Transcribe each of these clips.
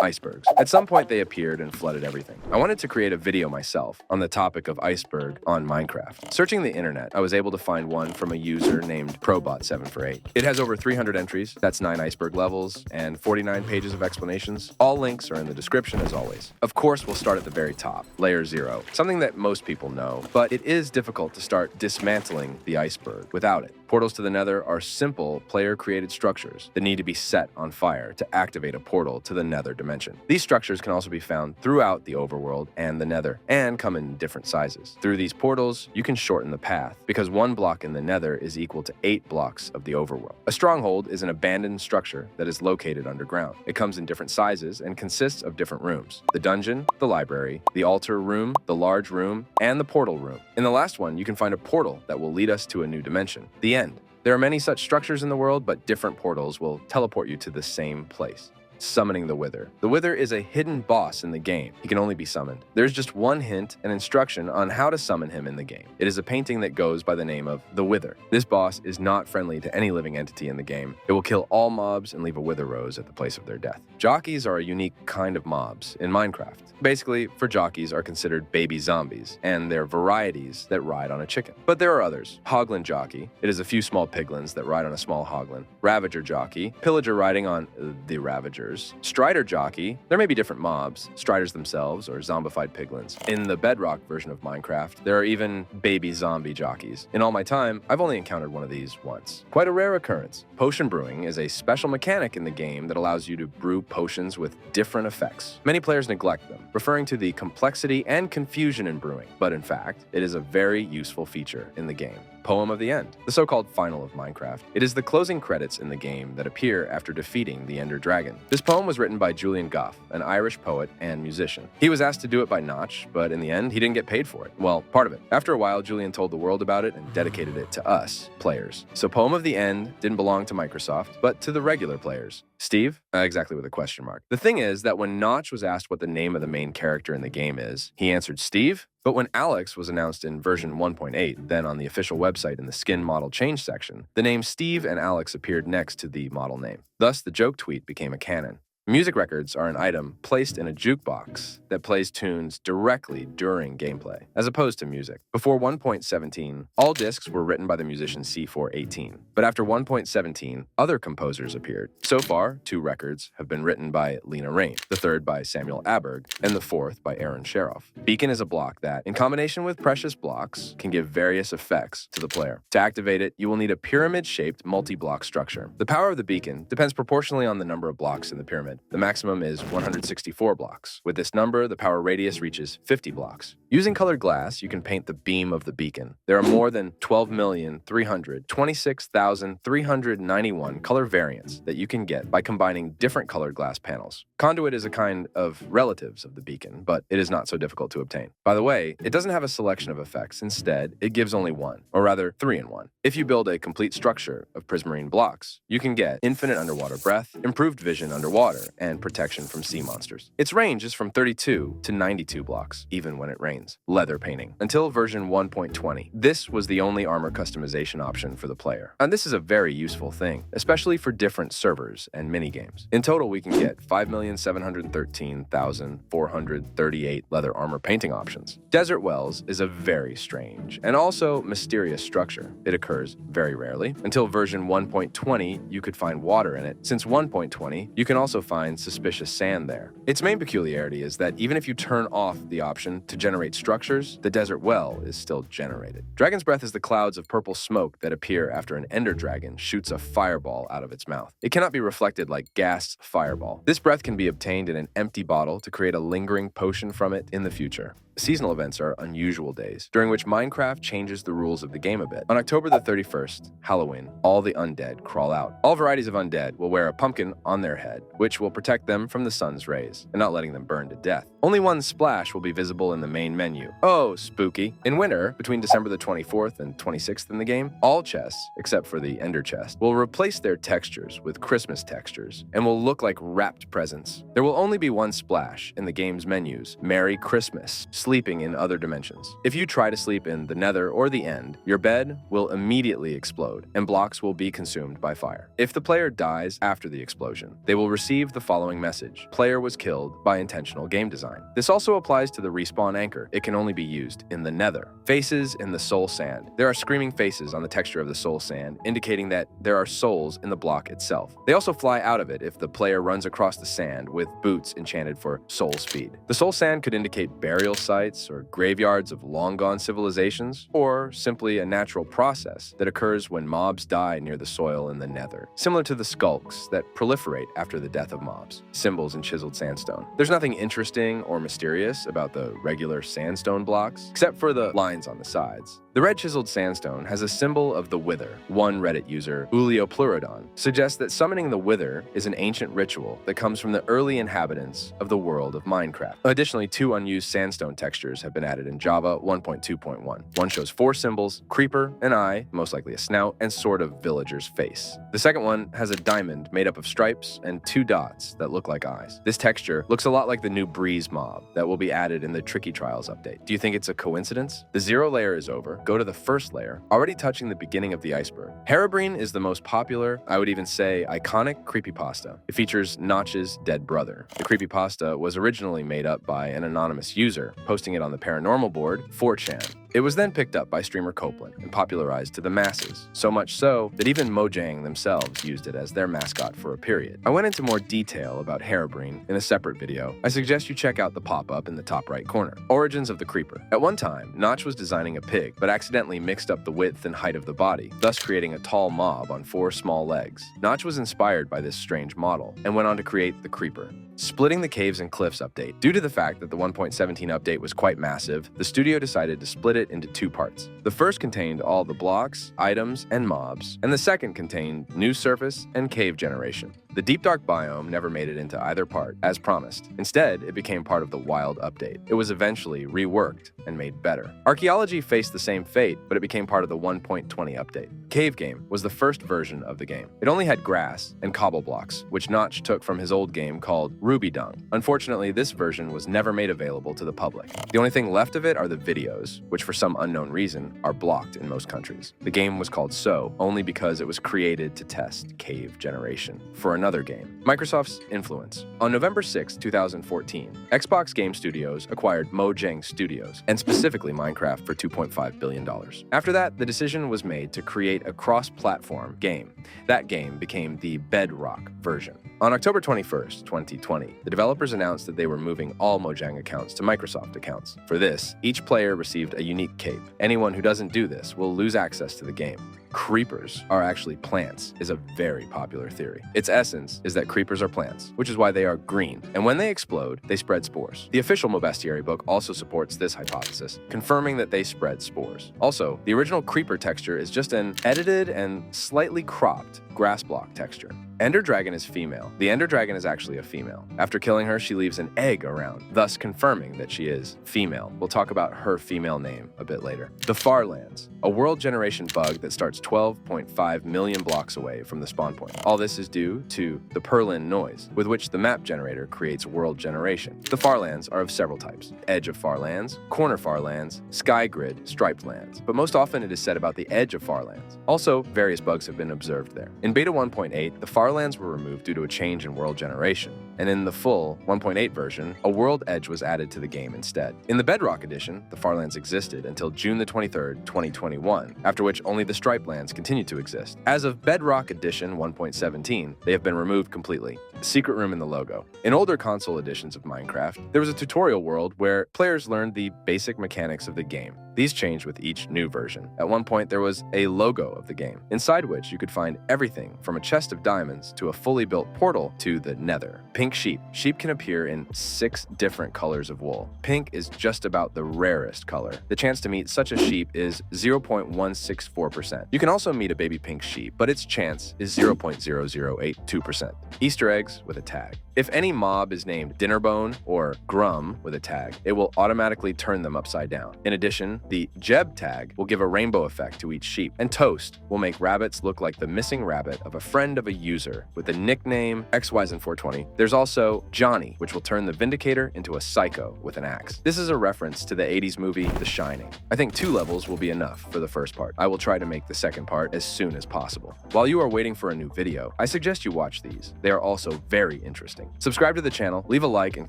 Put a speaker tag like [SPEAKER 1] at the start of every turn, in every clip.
[SPEAKER 1] icebergs. At some point, they appeared and flooded everything. I wanted to create a video myself on the topic of iceberg on Minecraft. Searching the internet, I was able to find one from a user named Probot748. It has over 300 entries, that's 9 iceberg levels, and 49 pages of explanations. All links are in the description as always. Of course, we'll start at the very top, layer 0, something that most people know, but it is difficult to start dismantling the iceberg without it. Portals to the Nether are simple, player-created structures that need to be set on fire to activate a portal to the Nether dimension. These structures can also be found throughout the overworld and the Nether, and come in different sizes. Through these portals, you can shorten the path, because 1 block in the Nether is equal to 8 blocks of the overworld. A stronghold is an abandoned structure that is located underground. It comes in different sizes and consists of different rooms: the dungeon, the library, the altar room, the large room, and the portal room. In the last one, you can find a portal that will lead us to a new dimension, the end. There are many such structures in the world, but different portals will teleport you to the same place. Summoning the Wither. The Wither is a hidden boss in the game. He can only be summoned. There's just one hint and instruction on how to summon him in the game. It is a painting that goes by the name of the Wither. This boss is not friendly to any living entity in the game. It will kill all mobs and leave a wither rose at the place of their death. Jockeys are a unique kind of mobs in Minecraft. Basically, for jockeys are considered baby zombies, and they're varieties that ride on a chicken. But there are others. Hoglin jockey. It is a few small piglins that ride on a small hoglin. Ravager jockey. Pillager riding on the Ravagers. Strider jockey. There may be different mobs, striders themselves or zombified piglins. In the Bedrock version of Minecraft, there are even baby zombie jockeys. In all my time, I've only encountered one of these once. Quite a rare occurrence. Potion brewing is a special mechanic in the game that allows you to brew potions with different effects. Many players neglect them, referring to the complexity and confusion in brewing, but in fact, it is a very useful feature in the game. Poem of the End, the so-called final of Minecraft. It is the closing credits in the game that appear after defeating the Ender Dragon. This poem was written by Julian Gough, an Irish poet and musician. He was asked to do it by Notch, but in the end, he didn't get paid for it. Well, part of it. After a while, Julian told the world about it and dedicated it to us, players. So Poem of the End didn't belong to Microsoft, but to the regular players. Steve? Exactly with a question mark. The thing is that when Notch was asked what the name of the main character in the game is, he answered Steve. But when Alex was announced in version 1.8, then on the official website in the skin model change section, the names Steve and Alex appeared next to the model name. Thus, the joke tweet became a canon. Music records are an item placed in a jukebox that plays tunes directly during gameplay, as opposed to music. Before 1.17, all discs were written by the musician C418, but after 1.17, other composers appeared. So far, 2 records have been written by Lena Raine, the 3rd by Samuel Aberg, and the 4th by Aaron Sheroff. Beacon is a block that, in combination with precious blocks, can give various effects to the player. To activate it, you will need a pyramid-shaped multi-block structure. The power of the beacon depends proportionally on the number of blocks in the pyramid. The maximum is 164 blocks. With this number, the power radius reaches 50 blocks. Using colored glass, you can paint the beam of the beacon. There are more than 12,326,391 color variants that you can get by combining different colored glass panels. Conduit is a kind of relatives of the beacon, but it is not so difficult to obtain. By the way, it doesn't have a selection of effects. Instead, it gives only one, or rather 3 in 1. If you build a complete structure of prismarine blocks, you can get infinite underwater breath, improved vision underwater, and protection from sea monsters. Its range is from 32 to 92 blocks, even when it rains. Leather painting. Until version 1.20, this was the only armor customization option for the player. And this is a very useful thing, especially for different servers and minigames. In total, we can get 5,713,438 leather armor painting options. Desert Wells is a very strange and also mysterious structure. It occurs very rarely. Until version 1.20, you could find water in it. Since 1.20, you can also find suspicious sand there. Its main peculiarity is that even if you turn off the option to generate structures, the desert well is still generated. Dragon's breath is the clouds of purple smoke that appear after an ender dragon shoots a fireball out of its mouth. It cannot be reflected like gas fireball. This breath can be obtained in an empty bottle to create a lingering potion from it in the future. Seasonal events are unusual days, during which Minecraft changes the rules of the game a bit. On October the 31st, Halloween, all the undead crawl out. All varieties of undead will wear a pumpkin on their head, which will protect them from the sun's rays, and not letting them burn to death. Only one splash will be visible in the main menu. Oh, spooky. In winter, between December the 24th and 26th in the game, all chests, except for the ender chest, will replace their textures with Christmas textures, and will look like wrapped presents. There will only be one splash in the game's menus, Merry Christmas, sleeping in other dimensions. If you try to sleep in the nether or the end, your bed will immediately explode and blocks will be consumed by fire. If the player dies after the explosion, they will receive the following message: player was killed by intentional game design. This also applies to the respawn anchor. It can only be used in the nether. Faces in the soul sand. There are screaming faces on the texture of the soul sand, indicating that there are souls in the block itself. They also fly out of it if the player runs across the sand with boots enchanted for soul speed. The soul sand could indicate burial sites or graveyards of long-gone civilizations, or simply a natural process that occurs when mobs die near the soil in the nether, similar to the skulks that proliferate after the death of mobs, symbols in chiseled sandstone. There's nothing interesting or mysterious about the regular sandstone blocks, except for the lines on the sides. The red chiseled sandstone has a symbol of the Wither. One Reddit user, Uliopleurodon, suggests that summoning the Wither is an ancient ritual that comes from the early inhabitants of the world of Minecraft. Additionally, 2 unused sandstone textures have been added in Java 1.2.1. One shows 4 symbols: creeper, an eye, most likely a snout, and sort of villager's face. The second one has a diamond made up of stripes and 2 dots that look like eyes. This texture looks a lot like the new Breeze mob that will be added in the Tricky Trials update. Do you think it's a coincidence? The 0 layer is over. Go to the first layer, already touching the beginning of the iceberg. Herobrine is the most popular, I would even say iconic creepypasta. It features Notch's dead brother. The creepypasta was originally made up by an anonymous user, posting it on the paranormal board 4chan. It was then picked up by streamer Copeland and popularized to the masses, so much so that even Mojang themselves used it as their mascot for a period. I went into more detail about Herobrine in a separate video. I suggest you check out the pop-up in the top right corner. Origins of the creeper. At one time, Notch was designing a pig, but accidentally mixed up the width and height of the body, thus creating a tall mob on 4 small legs. Notch was inspired by this strange model and went on to create the creeper. Splitting the Caves and Cliffs update. Due to the fact that the 1.17 update was quite massive, the studio decided to split it into 2 parts. The first contained all the blocks, items, and mobs, and the second contained new surface and cave generation. The Deep Dark biome never made it into either part, as promised. Instead, it became part of the Wild update. It was eventually reworked and made better. Archaeology faced the same fate, but it became part of the 1.20 update. Cave Game was the first version of the game. It only had grass and cobble blocks, which Notch took from his old game called Ruby Dung. Unfortunately, this version was never made available to the public. The only thing left of it are the videos, which for some unknown reason are blocked in most countries. The game was called So only because it was created to test cave generation for another game. Microsoft's influence. On November 6, 2014, Xbox Game Studios acquired Mojang Studios, and specifically Minecraft, for $2.5 billion. After that, the decision was made to create a cross-platform game. That game became the Bedrock version. On October 21st, 2020, the developers announced that they were moving all Mojang accounts to Microsoft accounts. For this, each player received a unique cape. Anyone who doesn't do this will lose access to the game. Creepers are actually plants is a very popular theory. Its essence is that creepers are plants, which is why they are green, and when they explode, they spread spores. The official Mobestiary book also supports this hypothesis, confirming that they spread spores. Also, the original creeper texture is just an edited and slightly cropped grass block texture. Ender Dragon is female. The Ender Dragon is actually a female. After killing her, she leaves an egg around, thus confirming that she is female. We'll talk about her female name a bit later. The Farlands, a world generation bug that starts 12.5 million blocks away from the spawn point. All this is due to the Perlin noise, with which the map generator creates world generation. The Farlands are of several types: edge of Farlands, corner Farlands, sky grid, striped lands, but most often it is said about the edge of Farlands. Also, various bugs have been observed there. In Beta 1.8, the Farlands were removed due to a change in world generation, and in the full 1.8 version, a world edge was added to the game instead. In the Bedrock edition, the Farlands existed until June the 23rd, 2021, after which only the striped lands continued to exist. As of Bedrock edition 1.17, they have been removed completely. The secret room in the logo. In older console editions of Minecraft, there was a tutorial world where players learned the basic mechanics of the game. These changed with each new version. At one point, there was a logo of the game, inside which you could find everything from a chest of diamonds to a fully built portal to the Nether. Pink sheep. Sheep can appear in 6 different colors of wool. Pink is just about the rarest color. The chance to meet such a sheep is 0.164%. You can also meet a baby pink sheep, but its chance is 0.0082%. Easter eggs with a tag. If any mob is named Dinnerbone or Grum with a tag, it will automatically turn them upside down. In addition, the Jeb tag will give a rainbow effect to each sheep, and Toast will make rabbits look like the missing rabbit of a friend of a user with the nickname XYZ420. There's There's also Johnny, which will turn the Vindicator into a psycho with an axe. This is a reference to the 80s movie The Shining. I think 2 levels will be enough for the first part. I will try to make the second part as soon as possible. While you are waiting for a new video, I suggest you watch these. They are also very interesting. Subscribe to the channel, leave a like, and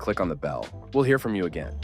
[SPEAKER 1] click on the bell. We'll hear from you again.